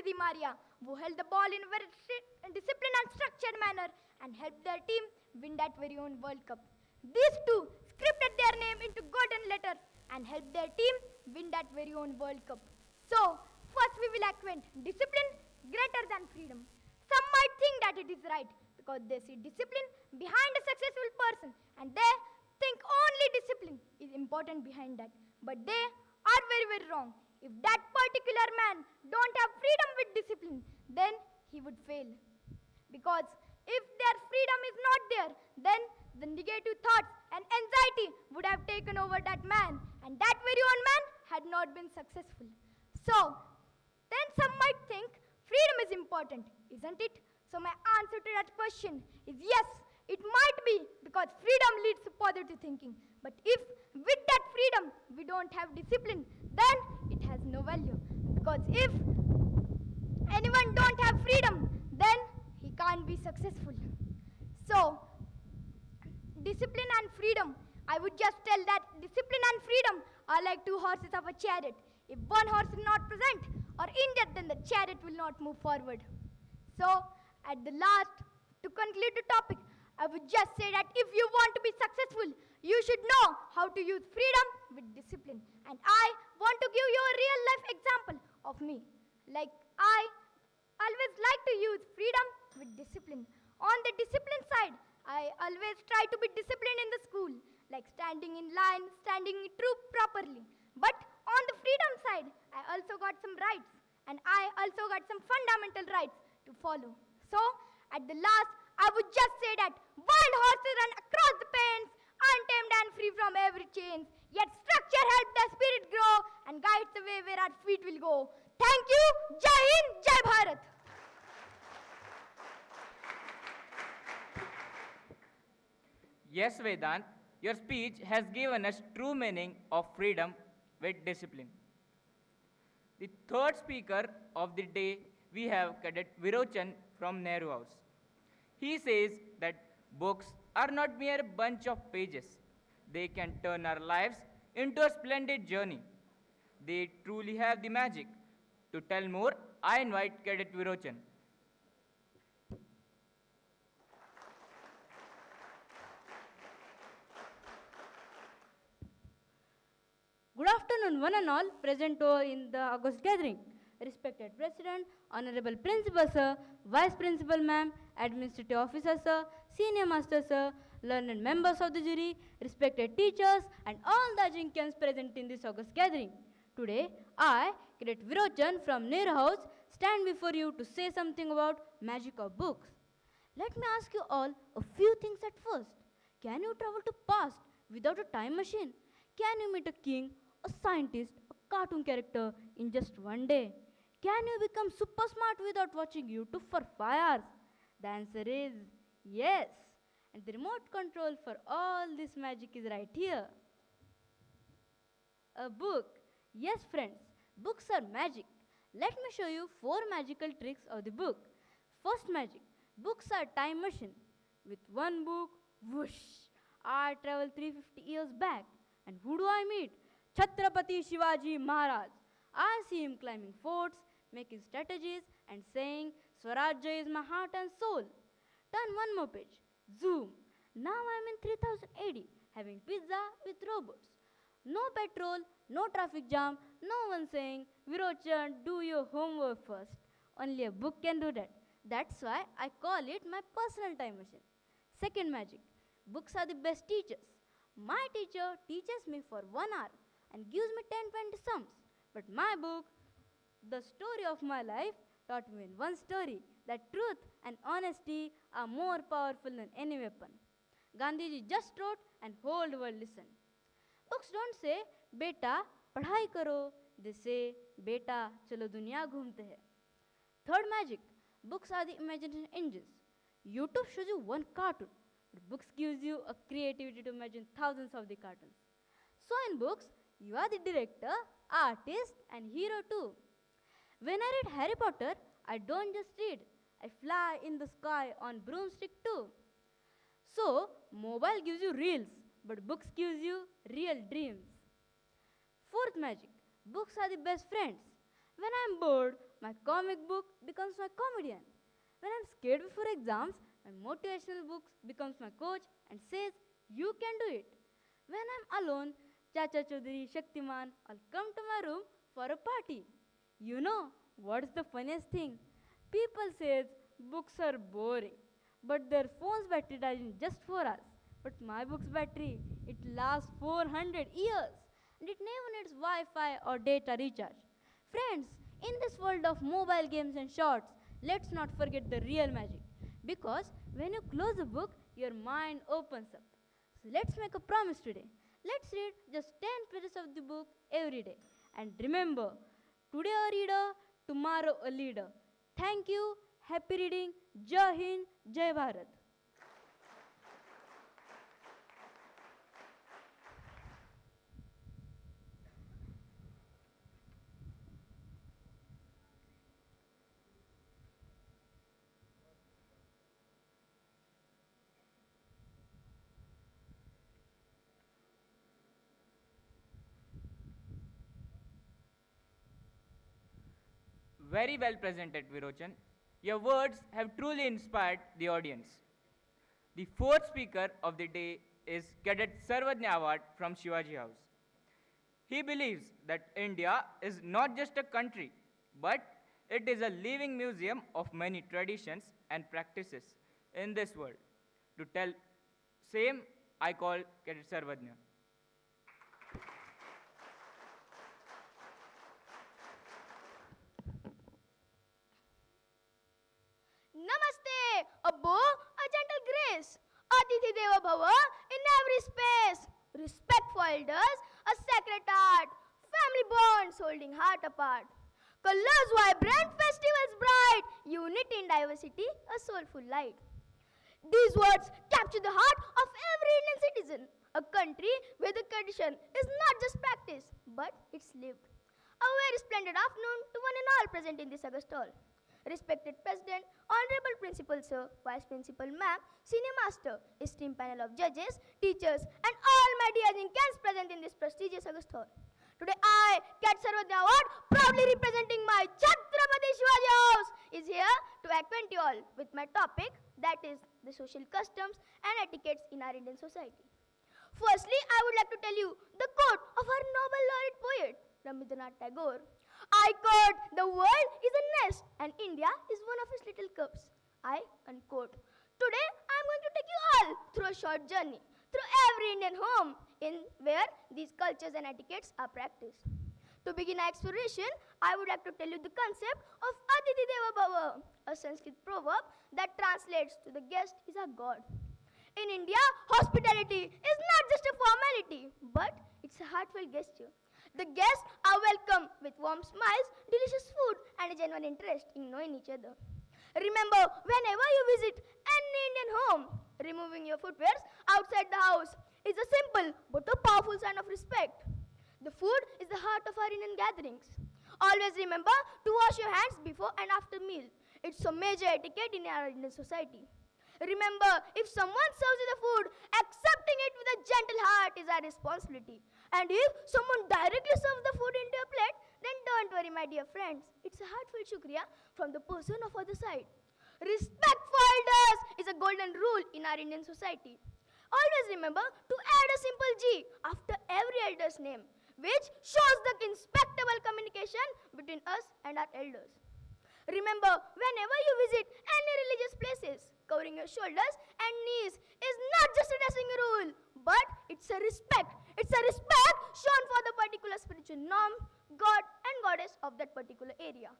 Di Maria, who held the ball in a very disciplined and structured manner and helped their team win that very own World Cup. These two scripted their name into golden letters and helped their team win that very own World Cup. So, first we will acquaint discipline greater than freedom. Some might think that it is right because they see discipline behind a successful person and they think only discipline is important behind that. But they are very wrong. If that particular man don't have freedom with discipline, then he would fail. Because if their freedom is not there, then the negative thoughts and anxiety would have taken over that man, and that very own man had not been successful. So, then some might think freedom is important, isn't it? So my answer to that question is yes, it might be because freedom leads to positive thinking. But if with that freedom we don't have discipline, then it has no value. Because if anyone don't have freedom, then he can't be successful. So, discipline and freedom, I would just tell that discipline and freedom are like two horses of a chariot. If one horse is not present or injured, then the chariot will not move forward. So, at the last, to conclude the topic, I would just say that if you want to be successful, you should know how to use freedom with discipline. And I want to give you a real life example of me. Like I always like to use freedom with discipline. On the discipline side, I always try to be disciplined in the school, like standing in line, standing in troop properly. But on the freedom side, I also got some rights, and I also got some fundamental rights to follow. So, at the last, I would just say that wild horses run across the plains, untamed and free from every chain. Yet structure helps the spirit grow and guides the way where our feet will go. Thank you. Jai Hind, Jai Bharat. Yes, Vedant, your speech has given us true meaning of freedom with discipline. The third speaker of the day, we have Cadet Virochan from Nehru House. He says that books are not mere bunch of pages. They can turn our lives into a splendid journey. They truly have the magic. To tell more, I invite Cadet Virochan. Good afternoon, one and all present in the August gathering. Respected President, Honorable Principal Sir, Vice Principal Ma'am, Administrative Officer Sir, Senior Master Sir, learned members of the jury, respected teachers, and all the Ajinkans present in this August gathering. Today, I, Cadet Virochan from Nehru House, stand before you to say something about magic of books. Let me ask you all a few things at first. Can you travel to past without a time machine? Can you meet a king, a scientist, a cartoon character in just one day? Can you become super smart without watching YouTube for 5 hours? The answer is yes. And the remote control for all this magic is right here. A book. Yes, friends, books are magic. Let me show you 4 magical tricks of the book. First magic. Books are time machine. With one book, whoosh, I travel 350 years back. And who do I meet? Chhatrapati Shivaji Maharaj. I see him climbing forts, making strategies, and saying, Swarajya is my heart and soul. Turn one more page. Zoom. Now I am in 3000 AD, having pizza with robots. No petrol, no traffic jam, no one saying, Virochan, do your homework first. Only a book can do that. That's why I call it my personal time machine. Second magic. Books are the best teachers. My teacher teaches me for 1 hour and gives me 10-20 sums. But my book, The Story of My Life, taught me in one story that truth and honesty are more powerful than any weapon. Gandhiji just wrote and whole world listened. Books don't say, Beta, padhai karo. They say, Beta, chalo duniya ghumte hai. Third magic. Books are the imagination engines. YouTube shows you one cartoon, but books gives you a creativity to imagine thousands of the cartoons. So in books, you are the director, artist, and hero too. When I read Harry Potter, I don't just read. I fly in the sky on broomstick too. So, mobile gives you reels, but books gives you real dreams. Fourth magic. Books are the best friends. When I am bored, my comic book becomes my comedian. When I'm scared before exams, my motivational book becomes my coach and says, you can do it. When I'm alone, Chacha Chaudhary, Shaktiman all come to my room for a party. You know what's the funniest thing? People says books are boring, but their phone's battery dies in just 4 hours. But my book's battery, it lasts 400 years and it never needs Wi-Fi or data recharge. Friends, in this world of mobile games and shorts, let's not forget the real magic. Because when you close a book, your mind opens up. So let's make a promise today. Let's read just 10 pages of the book every day. And remember, today a reader, tomorrow a leader. Thank you. Happy reading. Jai Hind, Jai Bharat. Very well presented, Virochan. Your words have truly inspired the audience. The fourth speaker of the day is Cadet Sarvajna Award from Shivaji House. He believes that India is not just a country, but it is a living museum of many traditions and practices in this world. To tell same, I call Cadet Sarvajna. Namaste, a bow, a gentle grace. Atithi Deva Bhava in every space. Respect for elders, a sacred art. Family bonds holding heart apart. Colors vibrant, festivals bright. Unity in diversity, a soulful light. These words capture the heart of every Indian citizen. A country where the tradition is not just practice, but it's lived. A very splendid afternoon to one and all present in this August hall. Respected President, Honorable Principal Sir, Vice Principal Ma'am, Senior Master, esteemed panel of judges, teachers, and all my dear Indians present in this prestigious August hall. Today I, Cat Sarvajna Award, proudly representing my Chhatrapati Shivaji House, is here to acquaint you all with my topic, that is the social customs and etiquettes in our Indian society. Firstly, I would like to tell you the quote of our Nobel laureate poet, Rabindranath Tagore. I quote, the world is a nest and India is one of its little cubs. I unquote. Today, I am going to take you all through a short journey, through every Indian home in where these cultures and etiquettes are practiced. To begin our exploration, I would like to tell you the concept of Atithi Deva Bhava, a Sanskrit proverb that translates to the guest is our God. In India, hospitality is not just a formality, but it's a heartfelt gesture. The guests are welcomed with warm smiles, delicious food, and a genuine interest in knowing each other. Remember, whenever you visit any Indian home, removing your footwears outside the house is a simple but a powerful sign of respect. The food is the heart of our Indian gatherings. Always remember to wash your hands before and after meal. It's a major etiquette in our Indian society. Remember, if someone serves you the food, accepting it with a gentle heart is our responsibility. And if someone directly serves the food into your plate, then don't worry, my dear friends. It's a heartfelt shukriya from the person of other side. Respect for elders is a golden rule in our Indian society. Always remember to add a simple G after every elder's name, which shows the inspectable communication between us and our elders. Remember, whenever you visit any religious places, covering your shoulders and knees is not just a dressing rule, but it's a respect. It's a respect shown for the particular spiritual norm, God and Goddess of that particular area.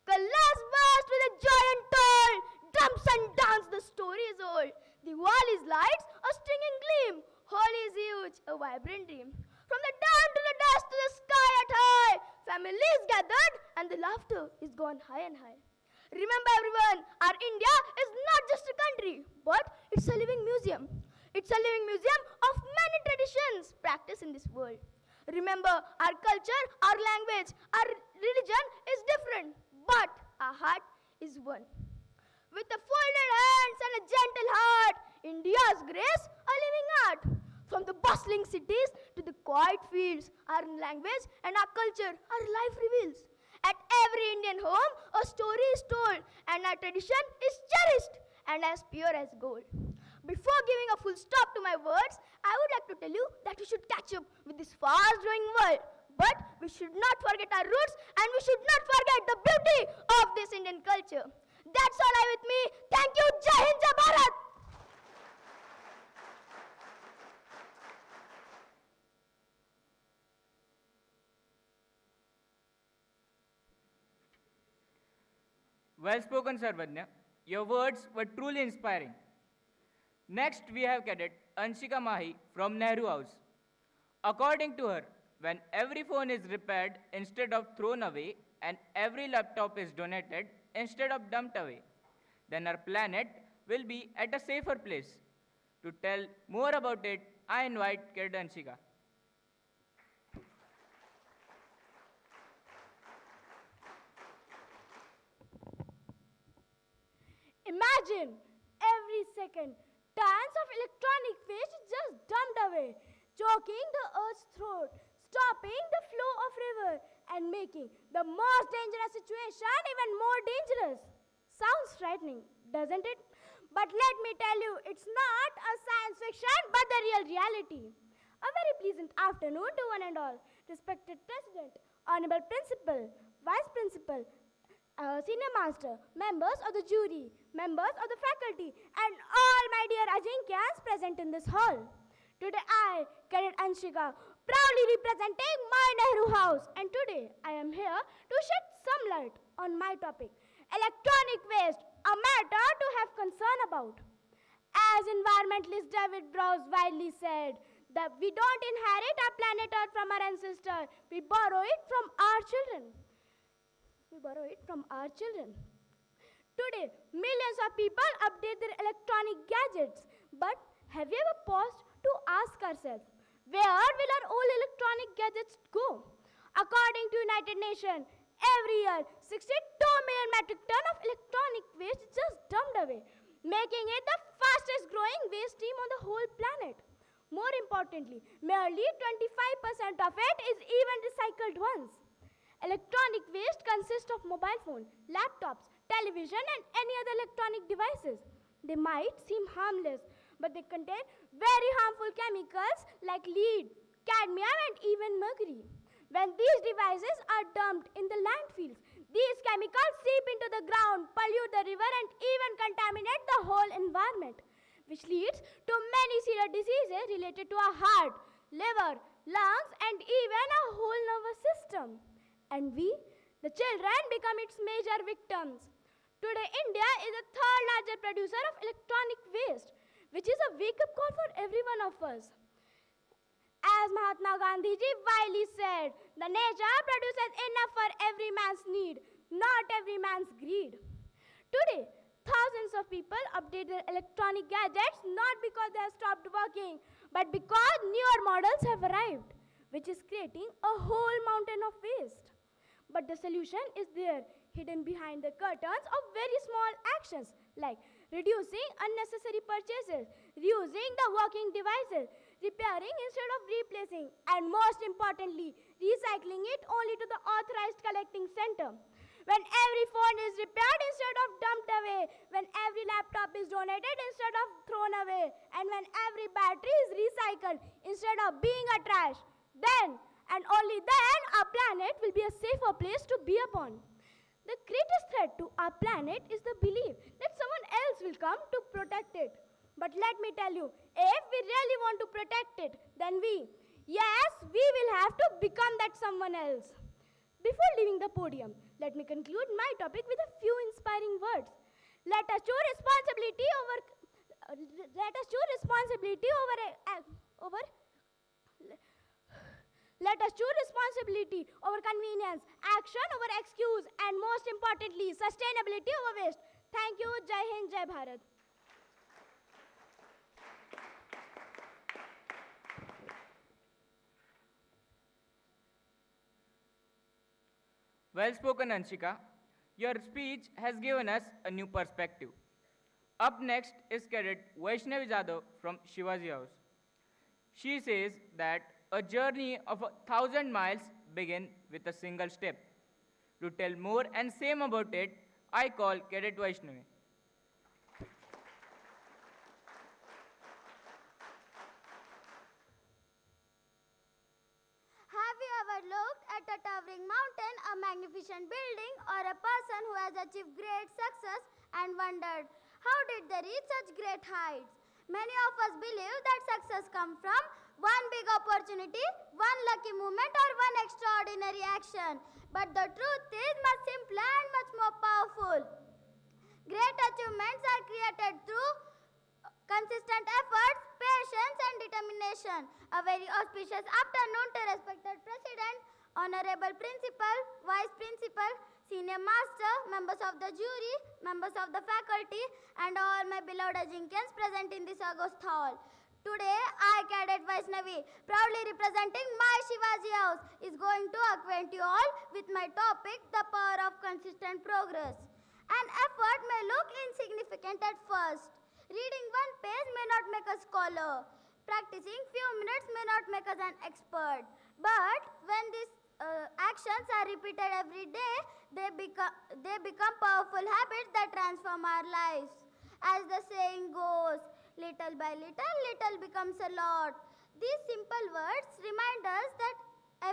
Colors burst with a joy untold, drums and dance, the story is old. Diwali's lights, a stinging gleam, Holi is huge, a vibrant dream. From the dawn to the dusk to the sky at high, families gathered and the laughter is gone high and high. Remember everyone, our India is not just a country, but it's a living museum. It's a living museum of many traditions practiced in this world. Remember, our culture, our language, our religion is different, but our heart is one. With the folded hands and a gentle heart, India's grace, a living art. From the bustling cities to the quiet fields, our language and our culture, our life reveals. At every Indian home, our story is told, and our tradition is cherished and as pure as gold. Before giving a full stop to my words, I would like to tell you that we should catch up with this fast growing world. But we should not forget our roots, and we should not forget the beauty of this Indian culture. That's all I with me. Thank you. Jai Hind, Jai Bharat. Well spoken, Sarvadnya. Your words were truly inspiring. Next, we have Cadet Anshika Mahi from Nehru House. According to her, when every phone is repaired instead of thrown away and every laptop is donated instead of dumped away, then our planet will be at a safer place. To tell more about it, I invite Cadet Anshika. Imagine every second tons of electronic waste is just dumped away, choking the earth's throat, stopping the flow of river, and making the most dangerous situation even more dangerous. Sounds frightening, doesn't it? But let me tell you, it's not a science fiction but the real reality. A very pleasant afternoon to one and all. Respected President, Honorable Principal, Vice Principal, Senior Master, members of the jury, members of the faculty, and all my dear Ajinkyas present in this hall. Today I, Cadet Anshika, proudly representing my Nehru House, and today I am here to shed some light on my topic, electronic waste, a matter to have concern about. As environmentalist David Browse widely said, that we don't inherit our planet Earth from our ancestors, we borrow it from our children. Today, millions of people update their electronic gadgets. But have you ever paused to ask ourselves, where will our old electronic gadgets go? According to United Nations, every year, 62 million metric ton of electronic waste is just dumped away, making it the fastest growing waste stream on the whole planet. More importantly, merely 25% of it is even recycled once. Electronic waste consists of mobile phone, laptops, television, and any other electronic devices. They might seem harmless, but they contain very harmful chemicals like lead, cadmium, and even mercury. When these devices are dumped in the landfills, these chemicals seep into the ground, pollute the river, and even contaminate the whole environment, which leads to many serious diseases related to our heart, liver, lungs, and even our whole nervous system. And we, the children, become its major victims. Today, India is the third largest producer of electronic waste, which is a wake-up call for every one of us. As Mahatma Gandhi ji widely said, the nature produces enough for every man's need, not every man's greed. Today, thousands of people update their electronic gadgets not because they have stopped working, but because newer models have arrived, which is creating a whole mountain of waste. But the solution is there, hidden behind the curtains of very small actions like reducing unnecessary purchases, reusing the working devices, repairing instead of replacing, and most importantly, recycling it only to the authorized collecting center. When every phone is repaired instead of dumped away, when every laptop is donated instead of thrown away, and when every battery is recycled instead of being a trash, then and only then our planet will be a safer place to be upon. The greatest threat to our planet is the belief that someone else will come to protect it. But let me tell you, if we really want to protect it, then we will have to become that someone else. Before leaving the podium, let me conclude my topic with a few inspiring words. Let us show responsibility over convenience, action over excuse, and most importantly, sustainability over waste. Thank you. Jai Hind, Jai Bharat. Well spoken, Anshika. Your speech has given us a new perspective. Up next is Cadet Vaishnavi Jadhav from Shivaji House. She says that a journey of 1,000 miles begins with a single step. To tell more and same about it, I call Cadet Vaishnavi. Have you ever looked at a towering mountain, a magnificent building, or a person who has achieved great success and wondered, how did they reach such great heights? Many of us believe that success comes from one big opportunity, one lucky moment, or one extraordinary action. But the truth is much simpler and much more powerful. Great achievements are created through consistent efforts, patience, and determination. A very auspicious afternoon to respected President, Honorable Principal, Vice Principal, Senior Master, members of the jury, members of the faculty, and all my beloved Ajinkans present in this august hall. Today, I, Cadet Vaishnavi, proudly representing my Shivaji House, is going to acquaint you all with my topic, the power of consistent progress. An effort may look insignificant at first. Reading one page may not make a scholar. Practicing few minutes may not make us an expert. But when these actions are repeated every day, they become powerful habits that transform our lives. As the saying goes, little by little, little becomes a lot. These simple words remind us that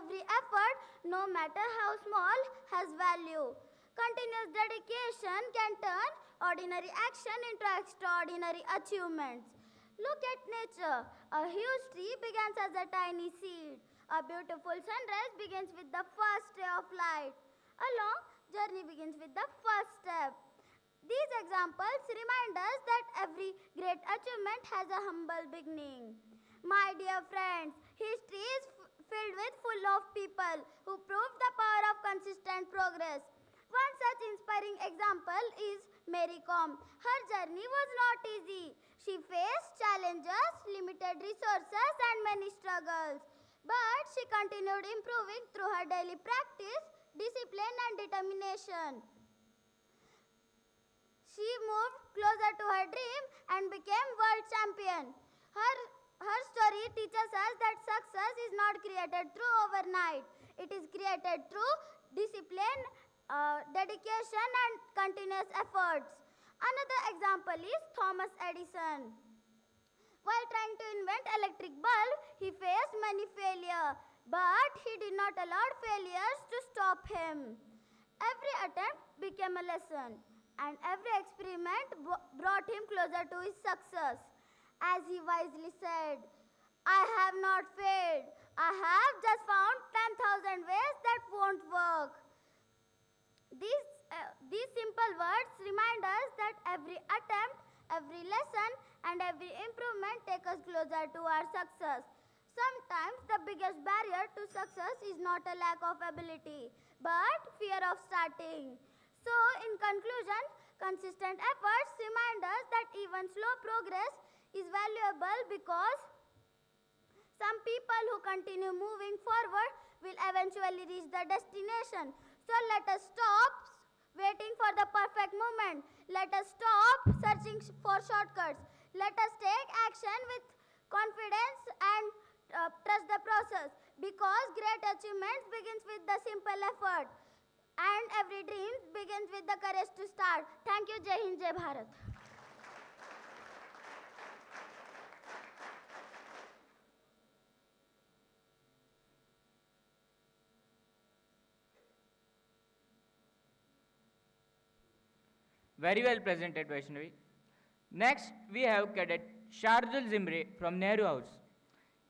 every effort, no matter how small, has value. Continuous dedication can turn ordinary action into extraordinary achievements. Look at nature. A huge tree begins as a tiny seed. A beautiful sunrise begins with the first ray of light. A long journey begins with the first step. These examples remind us that every great achievement has a humble beginning. My dear friends, history is filled with full of people who proved the power of consistent progress. One such inspiring example is Mary Kom. Her journey was not easy. She faced challenges, limited resources, and many struggles. But she continued improving through her daily practice, discipline, and determination. She moved closer to her dream and became world champion. Her story teaches us that success is not created through overnight. It is created through discipline, dedication, and continuous efforts. Another example is Thomas Edison. While trying to invent electric bulb, he faced many failures, but he did not allow failures to stop him. Every attempt became a lesson, and every experiment brought him closer to his success. As he wisely said, I have not failed. I have just found 10,000 ways that won't work. These simple words remind us that every attempt, every lesson, and every improvement take us closer to our success. Sometimes the biggest barrier to success is not a lack of ability, but fear of starting. So, in conclusion, consistent efforts remind us that even slow progress is valuable because some people who continue moving forward will eventually reach the destination. So let us stop waiting for the perfect moment. Let us stop searching for shortcuts. Let us take action with confidence and trust the process, because great achievements begins with the simple effort and every dream begins with the courage to start. Thank you. Jai Hind, Jai Bharat. Very well presented, Vaishnavi. Next, we have Cadet Shardul Zimre from Nehru House.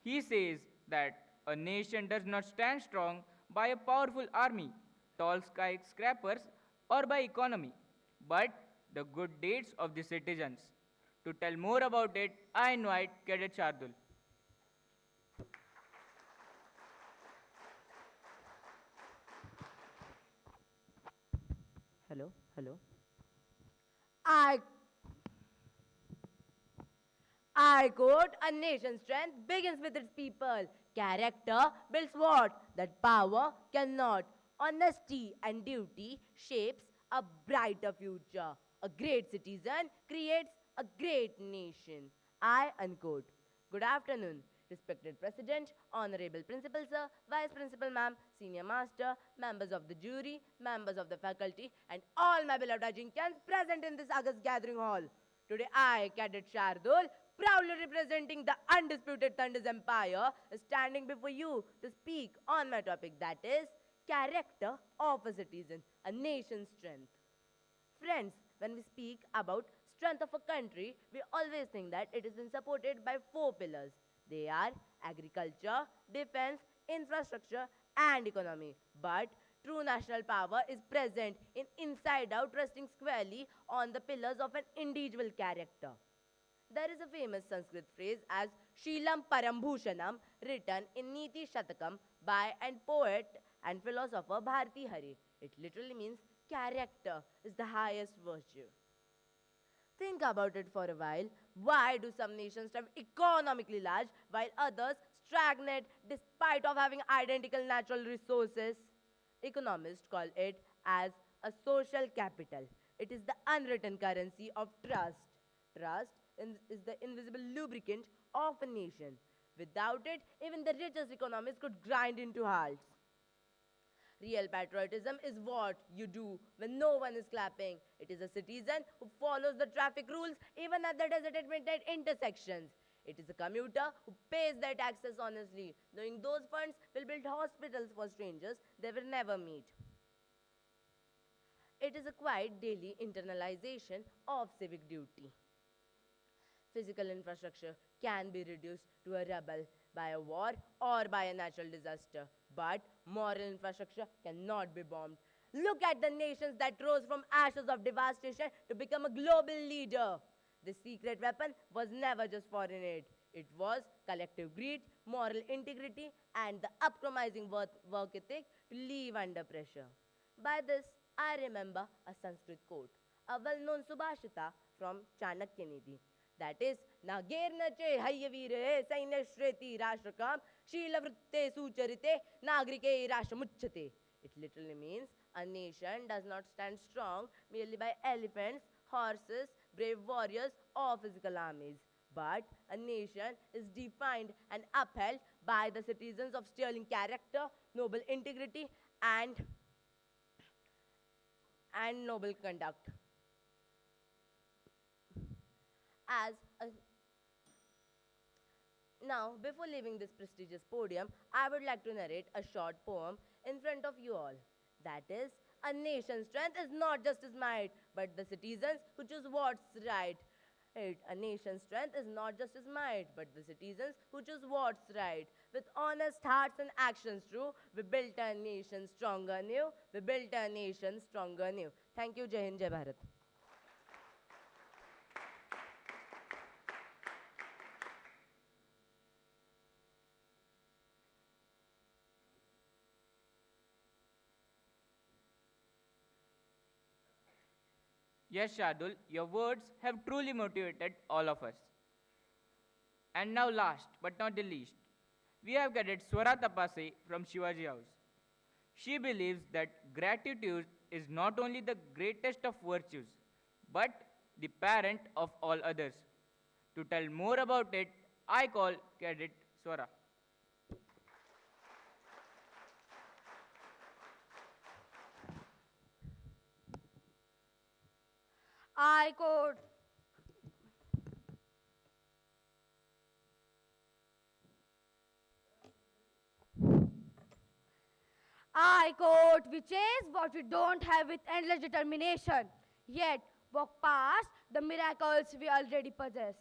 He says that a nation does not stand strong by a powerful army, tall skyscrapers, or by economy, but the good deeds of the citizens. To tell more about it, I invite Cadet Shardul. Hello. I I quote, a nation's strength begins with its people. Character builds what? That power cannot. Honesty and duty shapes a brighter future. A great citizen creates a great nation. I unquote. Good afternoon. Respected President, Honorable Principal Sir, Vice Principal Ma'am, Senior Master, members of the jury, members of the faculty, and all my beloved Ajinkans present in this August gathering hall. Today I, Cadet Shardul, proudly representing the undisputed Thunders Empire, is standing before you to speak on my topic, that is character of a citizen, a nation's strength. Friends, when we speak about strength of a country, we always think that it is been supported by four pillars. They are agriculture, defense, infrastructure, and economy. But true national power is present in inside out, resting squarely on the pillars of an individual character. There is a famous Sanskrit phrase as Shilam Parambhushanam, written in Niti Shatakam by and poet and philosopher Bharati Hari. It literally means character is the highest virtue. Think about it for a while. Why do some nations thrive economically large while others stagnate despite of having identical natural resources? Economists call it as a social capital. It is the unwritten currency of trust. Trust is the invisible lubricant of a nation. Without it, even the richest economies could grind into halts. Real patriotism is what you do when no one is clapping. It is a citizen who follows the traffic rules even at the deserted midnight intersections. It is a commuter who pays their taxes honestly, knowing those funds will build hospitals for strangers they will never meet. It is a quiet daily internalization of civic duty. Physical infrastructure can be reduced to a rubble by a war or by a natural disaster, but moral infrastructure cannot be bombed. Look at the nations that rose from ashes of devastation to become a global leader. The secret weapon was never just foreign aid. It was collective greed, moral integrity, and the upcomizing work ethic to live under pressure. By this, I remember a Sanskrit quote, a well-known Subhashita from Chanakya Nidhi. That is, Nagirnache Hayyavire Sainashreti Rashtrakam Sheelavritte Sucharite Nagrike Rashtramuchate. It literally means a nation does not stand strong merely by elephants, horses, brave warriors, or physical armies. But a nation is defined and upheld by the citizens of sterling character, noble integrity, and noble conduct. As a Now, before leaving this prestigious podium, I would like to narrate a short poem in front of you all. That is, a nation's strength is not just its might, but the citizens who choose what's right. A nation's strength is not just its might, but the citizens who choose what's right. With honest hearts and actions true, we built a nation stronger new. We built a nation stronger new. Thank you, Jai Hind, Jai Bharat. Yes, Shardul, your words have truly motivated all of us. And now, last but not the least, we have Cadet Swara Tapase from Shivaji House. She believes that gratitude is not only the greatest of virtues, but the parent of all others. To tell more about it, I call Cadet Swara. I quote, we chase what we don't have with endless determination, yet walk past the miracles we already possess.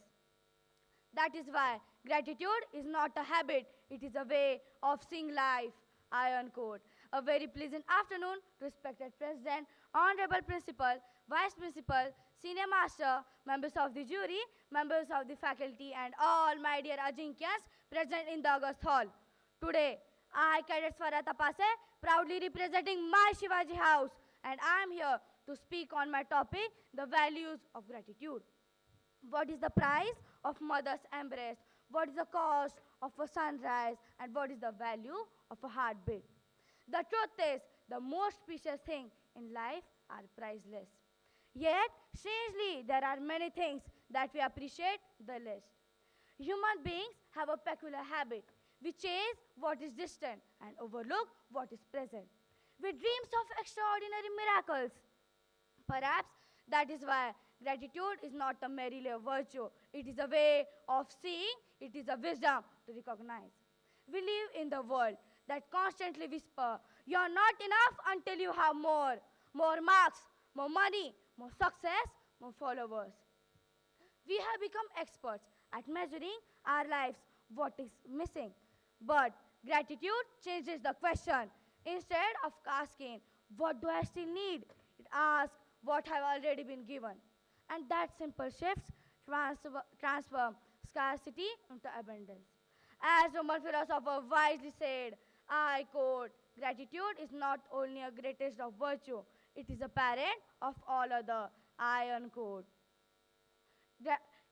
That is why gratitude is not a habit, it is a way of seeing life. I unquote. A very pleasant afternoon, respected President, Honorable Principal, Vice Principal, Senior Master, members of the jury, members of the faculty, and all my dear Ajinkyas present in the August Hall. Today, I, Cadet Swara Tapase, proudly representing my Shivaji House, and I am here to speak on my topic, the values of gratitude. What is the price of mother's embrace? What is the cost of a sunrise? And what is the value of a heartbeat? The truth is, the most precious thing in life are priceless. Yet, strangely, there are many things that we appreciate the least. Human beings have a peculiar habit. We chase what is distant and overlook what is present. We dream of extraordinary miracles. Perhaps that is why gratitude is not a merely a virtue. It is a way of seeing, it is a wisdom to recognize. We live in the world that constantly whisper, you are not enough until you have more. More marks, more money, more success, more followers. We have become experts at measuring our lives, what is missing. But gratitude changes the question. Instead of asking, what do I still need? It asks, what have already been given? And that simple shifts transform scarcity into abundance. As Roman philosopher wisely said, I quote, gratitude is not only a greatest of virtue, it is a parent of all other. I unquote.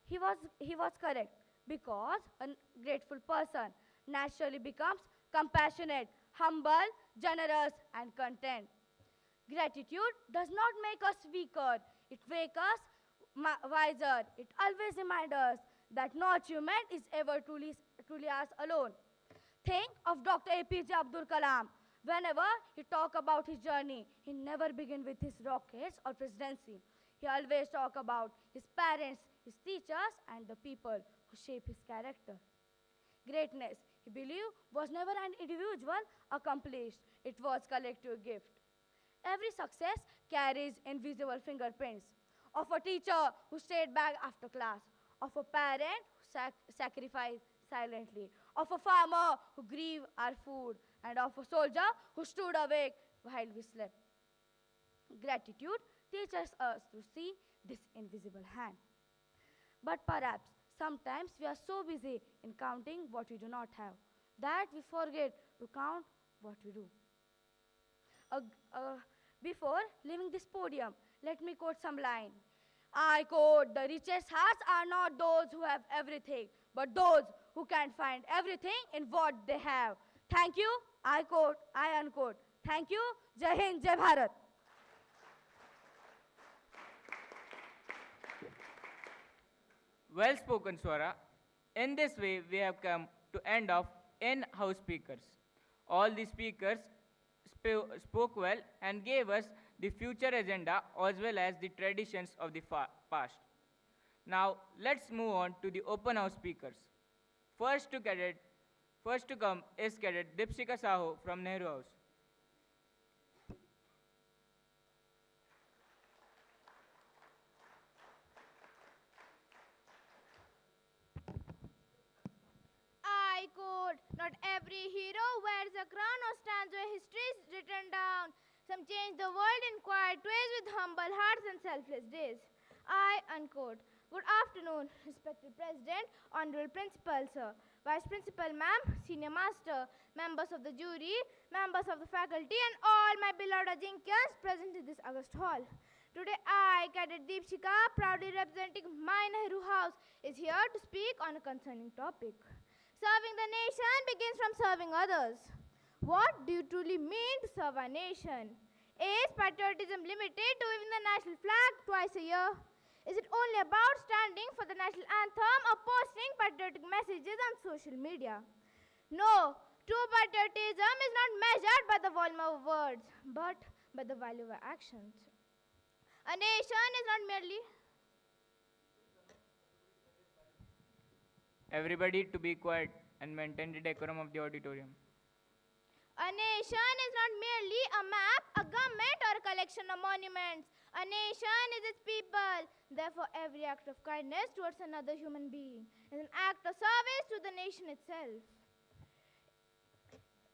He was correct because a grateful person naturally becomes compassionate, humble, generous, and content. Gratitude does not make us weaker, it makes us wiser. It always reminds us that no achievement is ever truly ours alone. Think of Dr. APJ Abdul Kalam. Whenever he talked about his journey, he never began with his rockets or presidency. He always talked about his parents, his teachers, and the people who shape his character. Greatness, he believed, was never an individual accomplished, it was collective gift. Every success carries invisible fingerprints of a teacher who stayed back after class, of a parent who sacrificed silently, of a farmer who grew our food, and of a soldier who stood awake while we slept. Gratitude teaches us to see this invisible hand. But perhaps sometimes we are so busy in counting what we do not have that we forget to count what we do. Uh, uh, Before leaving this podium, let me quote some line. I quote, the richest hearts are not those who have everything, but those who can find everything in what they have. Thank you, I quote, I unquote. Thank you, Jai Hind, Jai Bharat. Well spoken, Swara. In this way, we have come to end of in-house speakers. All the speakers spoke well and gave us the future agenda as well as the traditions of the past. Now, let's move on to the open house speakers. First to come is Cadet Dipsika Saho from Nehru House. I quote, not every hero wears a crown or stands where history is written down. Some change the world in quiet ways with humble hearts and selfless days. I unquote. Good afternoon, respected President, Honorable Principal, Sir, Vice Principal, Ma'am, Senior Master, members of the jury, members of the faculty, and all my beloved Ajinkyas present in this August Hall. Today I, Cadet Deepshika, proudly representing my Nehru House, is here to speak on a concerning topic. Serving the nation begins from serving others. What do you truly mean to serve our nation? Is patriotism limited to waving the national flag twice a year? Is it only about standing for the national anthem or posting patriotic messages on social media? No, true patriotism is not measured by the volume of words, but by the value of our actions. A nation is not merely Everybody to be quiet and maintain the decorum of the auditorium. A nation is not merely a map, a government, or a collection of monuments. A nation is its people. Therefore, every act of kindness towards another human being is an act of service to the nation itself.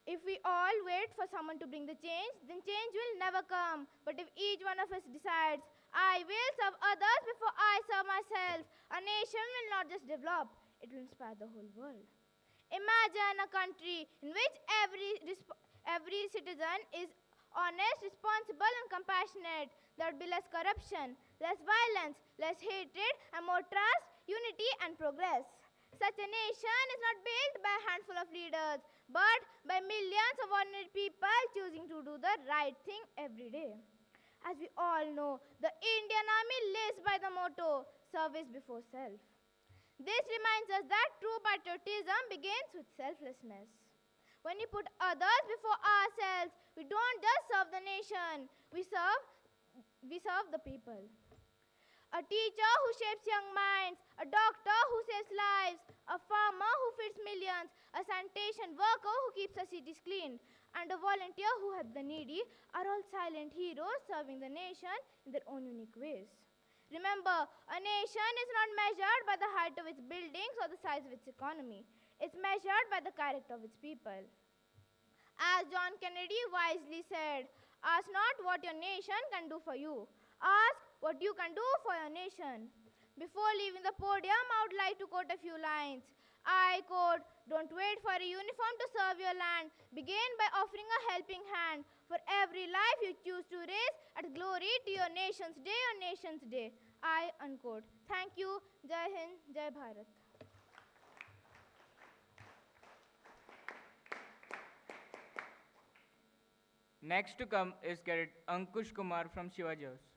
If we all wait for someone to bring the change, then change will never come. But if each one of us decides, I will serve others before I serve myself, a nation will not just develop, it will inspire the whole world. Imagine a country in which every citizen is honest, responsible, and compassionate. There would be less corruption, less violence, less hatred, and more trust, unity, and progress. Such a nation is not built by a handful of leaders, but by millions of ordinary people choosing to do the right thing every day. As we all know, the Indian Army lives by the motto, service before self. This reminds us that true patriotism begins with selflessness. When we put others before ourselves, we don't just serve the nation, we serve the people. A teacher who shapes young minds, a doctor who saves lives, a farmer who feeds millions, a sanitation worker who keeps the cities clean, and a volunteer who helps the needy are all silent heroes serving the nation in their own unique ways. Remember, a nation is not measured by the height of its buildings or the size of its economy. It's measured by the character of its people. As John Kennedy wisely said, ask not what your nation can do for you, ask what you can do for your nation. Before leaving the podium, I would like to quote a few lines. I quote, "Don't wait for a uniform to serve your land. Begin by offering a helping hand. For every life you choose to raise, add glory to your nation's day on Nation's Day." I unquote. Thank you. Jai Hind, Jai Bharat. Next to come is Cadet Ankush Kumar from Shivaji House.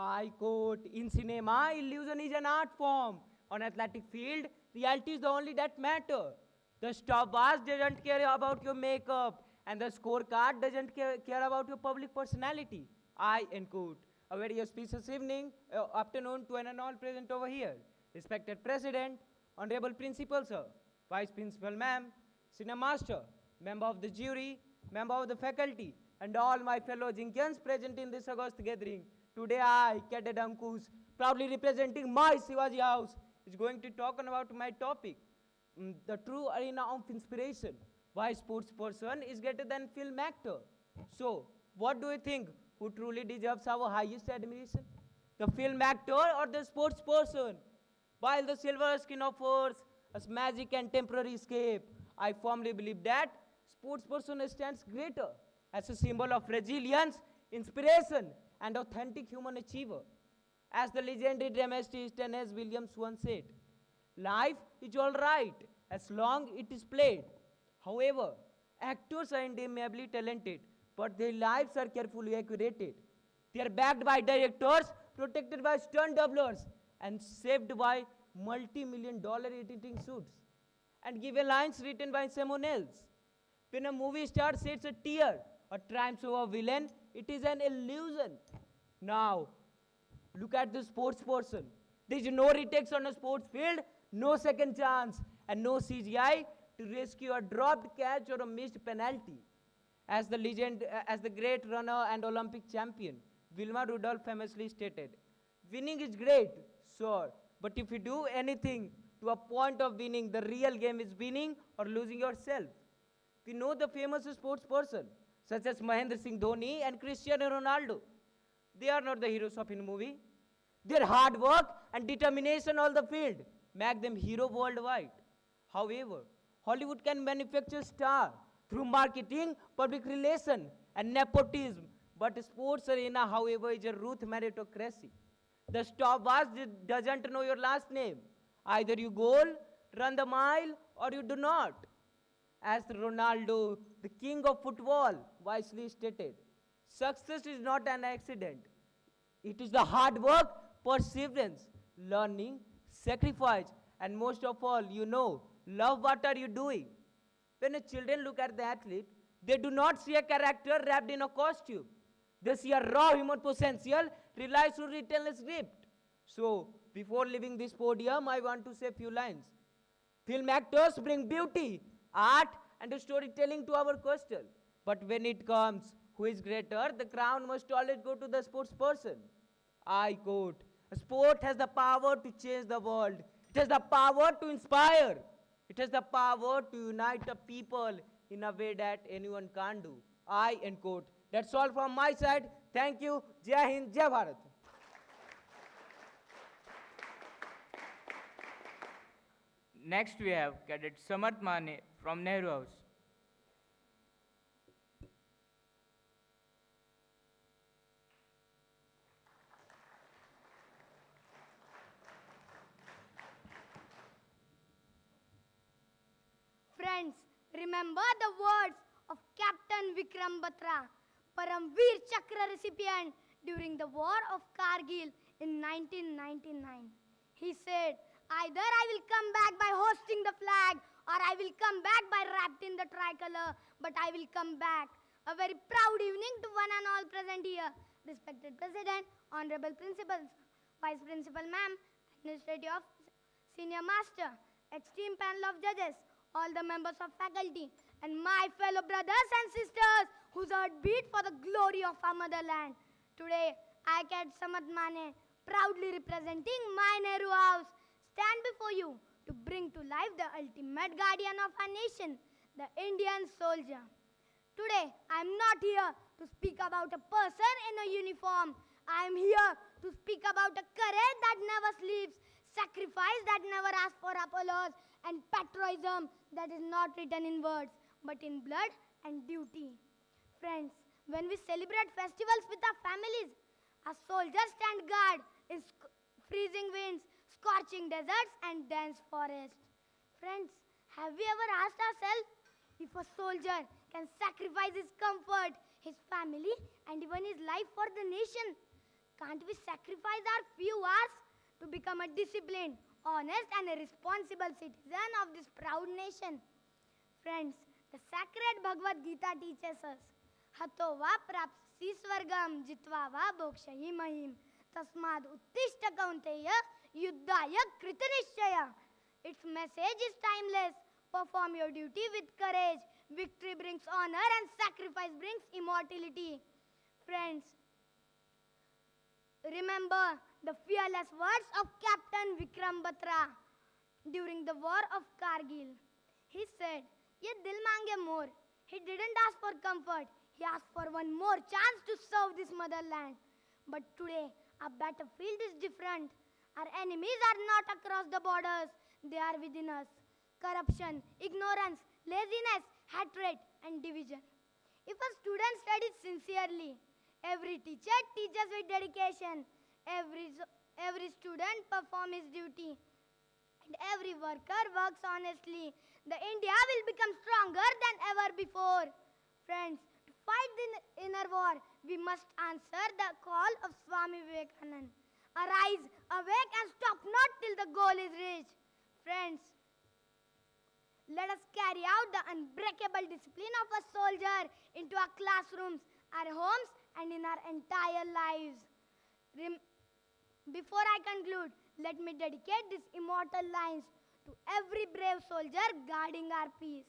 I quote, in cinema, illusion is an art form. On athletic field, reality is the only that matter. The stopwatch doesn't care about your makeup, and the scorecard doesn't care about your public personality. I end quote. A very auspicious afternoon to an all present over here. Respected President, Honorable Principal Sir, Vice Principal Ma'am, Senior Master, Member of the Jury, Member of the Faculty, and all my fellow Jinkians present in this august gathering. Today I, Cadet Ankush, proudly representing my Shivaji House, is going to talk about my topic, the true arena of inspiration. Why sports person is greater than film actor. So, what do you think? Who truly deserves our highest admiration? The film actor or the sports person? While the silver skin offers us magic and temporary escape, I firmly believe that sports person stands greater as a symbol of resilience, inspiration, and authentic human achiever. As the legendary dramatist Tennessee Williams once said, life is all right as long it is played. However, actors are undeniably talented, but their lives are carefully curated. They are backed by directors, protected by stunt doublers, and saved by multi-million-dollar editing suits, and given lines written by someone else. When a movie star sheds a tear or triumphs over a villain, it is an illusion. Now, look at the sports person. There is no retakes on a sports field, no second chance, and no CGI to rescue a dropped catch or a missed penalty. As the great runner and Olympic champion, Wilma Rudolph famously stated, winning is great, sure, but if you do anything to a point of winning, the real game is winning or losing yourself. We know the famous sports person, such as Mahendra Singh Dhoni and Cristiano Ronaldo. They are not the heroes of a movie. Their hard work and determination on the field make them hero worldwide. However, Hollywood can manufacture stars through marketing, public relation, and nepotism. But sports arena, however, is a root meritocracy. The stopwatch doesn't know your last name. Either you goal, run the mile, or you do not. As Ronaldo, the king of football, wisely stated, success is not an accident. It is the hard work, perseverance, learning, sacrifice, and most of all, love what are you doing. When the children look at the athlete, they do not see a character wrapped in a costume. They see a raw human potential relies to retain a script. So, before leaving this podium, I want to say a few lines. Film actors bring beauty, art, and storytelling to our question. But when it comes, who is greater, the crown must always go to the sports person. I quote, a sport has the power to change the world. It has the power to inspire. It has the power to unite the people in a way that anyone can't do. I end quote. That's all from my side. Thank you. Jai Hind, Jai Bharat. Next we have Cadet Samarth Mane from Nehru House. remember the words of Captain Vikram Batra, Paramveer Chakra recipient during the War of Kargil in 1999. He said, either I will come back by hosting the flag or I will come back by wrapped in the tricolor, but I will come back. A very proud evening to one and all present here. Respected President, Honorable Principals, Vice Principal Ma'am, Administrative Senior Master, esteemed panel of judges, all the members of faculty, and my fellow brothers and sisters whose heart beat for the glory of our motherland. Today, I, Cat Samad Mane, proudly representing my Nehru House, stand before you to bring to life the ultimate guardian of our nation, the Indian soldier. Today, I am not here to speak about a person in a uniform. I am here to speak about a courage that never sleeps, sacrifice that never asks for applause, and patriotism that is not written in words, but in blood and duty. Friends, when we celebrate festivals with our families, our soldiers stand guard in freezing winds, scorching deserts, and dense forests. Friends, have we ever asked ourselves if a soldier can sacrifice his comfort, his family, and even his life for the nation? Can't we sacrifice our few hours to become a disciplined, honest, and a responsible citizen of this proud nation? Friends, the sacred Bhagavad Gita teaches us, Hato va prapsi swargam jitva va bokshahi mahim tasmad uttishta kaunteya yuddhaya kritanishchaya. Its message is timeless. Perform your duty with courage. Victory brings honor and sacrifice brings immortality. Friends, remember the fearless words of Captain Vikram Batra during the War of Kargil. He said, "Ye dil mange more." He didn't ask for comfort. He asked for one more chance to serve this motherland. But today, our battlefield is different. Our enemies are not across the borders. They are within us. Corruption, ignorance, laziness, hatred, and division. If a student studies sincerely, every teacher teaches with dedication, every student performs his duty, and every worker works honestly, the India will become stronger than ever before. Friends, to fight the inner war, we must answer the call of Swami Vivekananda. Arise, awake, and stop not till the goal is reached. Friends, let us carry out the unbreakable discipline of a soldier into our classrooms, our homes, and in our entire lives. Before I conclude, let me dedicate these immortal lines to every brave soldier guarding our peace.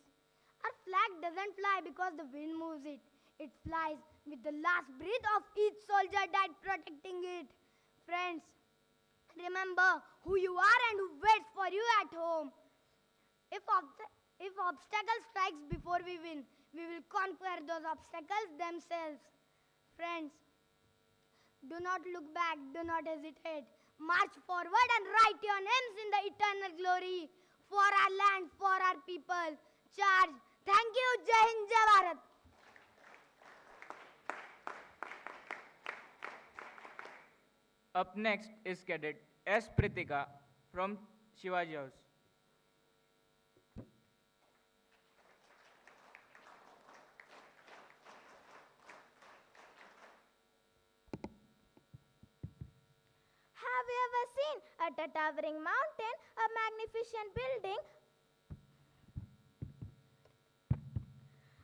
Our flag doesn't fly because the wind moves it. It flies with the last breath of each soldier died protecting it. Friends, remember who you are and who waits for you at home. If obstacles strikes before we win, we will conquer those obstacles themselves. Friends, do not look back, do not hesitate. March forward and write your names in the eternal glory. For our land, for our people. Charge. Thank you. Jai Hind, Jai Bharat. Up next is Cadet S. Pritika from Shivaji House. Have you ever seen at a towering mountain a magnificent building?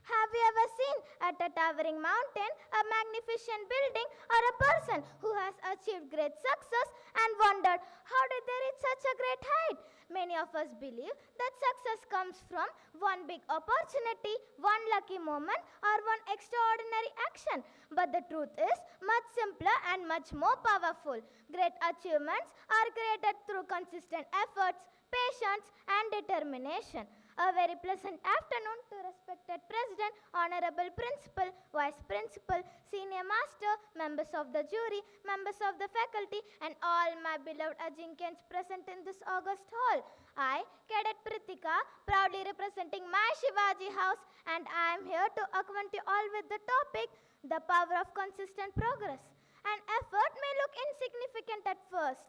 Have you ever seen at a towering mountain a magnificent building or a person who has achieved great success and wondered how did they reach such a great height? Many of us believe that success comes from one big opportunity, one lucky moment, or one extraordinary action. But the truth is much simpler and much more powerful. Great achievements are created through consistent efforts, patience, and determination. A very pleasant afternoon to respected President, Honorable Principal, Vice Principal, Senior Master, members of the jury, members of the faculty, and all my beloved Ajinkans present in this august hall. I, Cadet Pritika, proudly representing my Shivaji house, and I am here to acquaint you all with the topic, the power of consistent progress. An effort may look insignificant at first,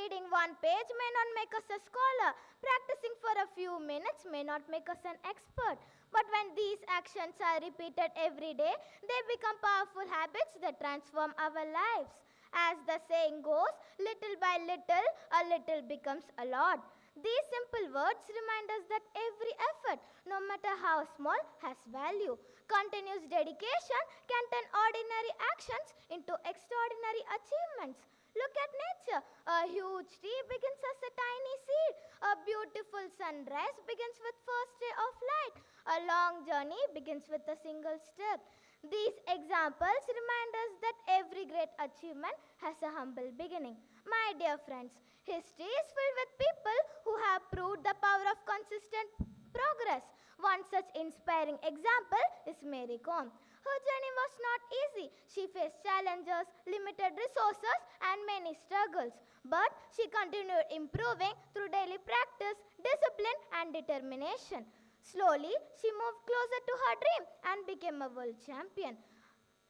Reading one page may not make us a scholar. Practicing for a few minutes may not make us an expert. But when these actions are repeated every day, they become powerful habits that transform our lives. As the saying goes, little by little, a little becomes a lot. These simple words remind us that every effort, no matter how small, has value. Continuous dedication can turn ordinary actions into extraordinary achievements. Look at nature. A huge tree begins as a tiny seed. A beautiful sunrise begins with first ray of light. A long journey begins with a single step. These examples remind us that every great achievement has a humble beginning. My dear friends, history is filled with people who have proved the power of consistent progress. One such inspiring example is Mary Kom. Her journey was not easy. She faced challenges, limited resources, and many struggles. But she continued improving through daily practice, discipline, and determination. Slowly, she moved closer to her dream and became a world champion.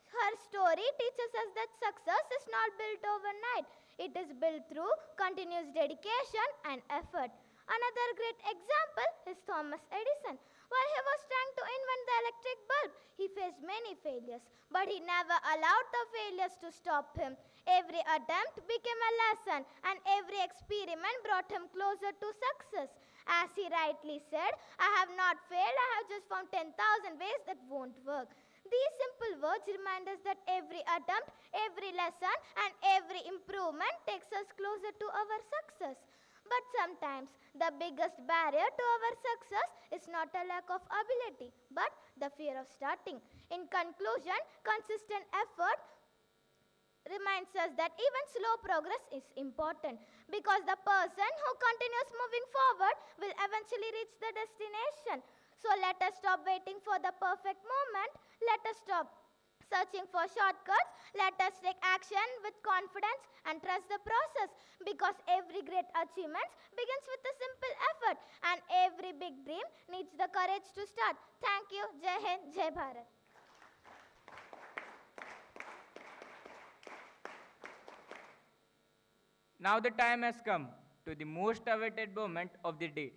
Her story teaches us that success is not built overnight. It is built through continuous dedication and effort. Another great example is Thomas Edison. While he was trying to invent the electric bulb, he faced many failures, but he never allowed the failures to stop him. Every attempt became a lesson, and every experiment brought him closer to success. As he rightly said, I have not failed, I have just found 10,000 ways that won't work. These simple words remind us that every attempt, every lesson, and every improvement takes us closer to our success. But sometimes the biggest barrier to our success is not a lack of ability, but the fear of starting. In conclusion, consistent effort reminds us that even slow progress is important because the person who continues moving forward will eventually reach the destination. So let us stop waiting for the perfect moment. Let us stop searching for shortcuts. Let us take action with confidence and trust the process because every great achievement begins with a simple effort and every big dream needs the courage to start. Thank you. Jai Hind, Jai Bharat. Now the time has come to the most awaited moment of the day.